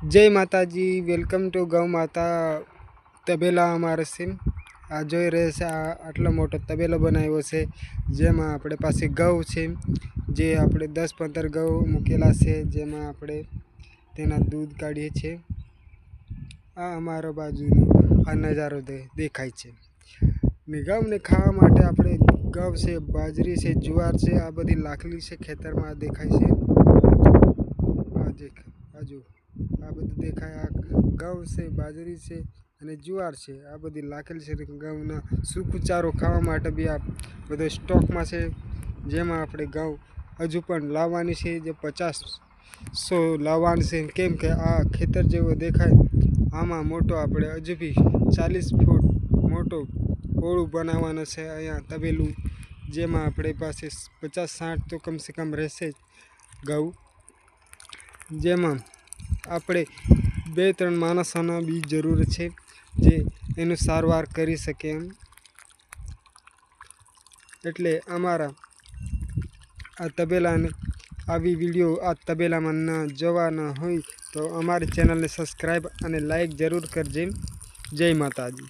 जय माताजी। Welcome to गौ माता तबेला અમારે છે। આ જોઈ રહે છે, આ આટલો મોટો તબેલો બનાવ્યો છે, જેમાં આપણે પાસે ગૌ છે, જે આપણે 10-15 ગૌ મૂકેલા છે, જેમાં આપણે તેના દૂધ કાઢીએ છીએ। આ અમારો બાજુનો આ નજારો દેખાય છે ને ગૌને ખાવા માટે આપણે ઘઉં છે, બાજરી છે, જુવાર છે, આ બધી લાખલી છે, ખેતરમાં દેખાય છે। આ બધું દેખાય, આ ઘઉં છે, બાજરી છે અને જુવાર છે, આ બધી લાખેલી છે। ઘઉંના સૂકુચારો ખાવા માટે બી આ બધો સ્ટોકમાં છે, જેમાં આપણે ઘઉં હજુ પણ લાવવાની છે, જે 50-100 લાવવાની છે, કેમ કે આ ખેતર જેવો દેખાય આમાં મોટો આપણે હજુ બી 40 ફૂટ મોટો ઓળું બનાવવાનું છે અહીંયા તબેલું, જેમાં આપણી પાસે 50-60 તો કમસે કમ રહેશે જ ઘઉં, જેમાં આપણે 2-3 માણસોના બી જરૂર છે, જે એનું સારવાર કરી શકે એમ। એટલે અમારા આ તબેલાને આવી વિડીયો આ તબેલામાં ન જોવાના હોય તો અમારી ચેનલને સબસ્ક્રાઈબ અને લાઈક જરૂર કરજે। જય માતાજી।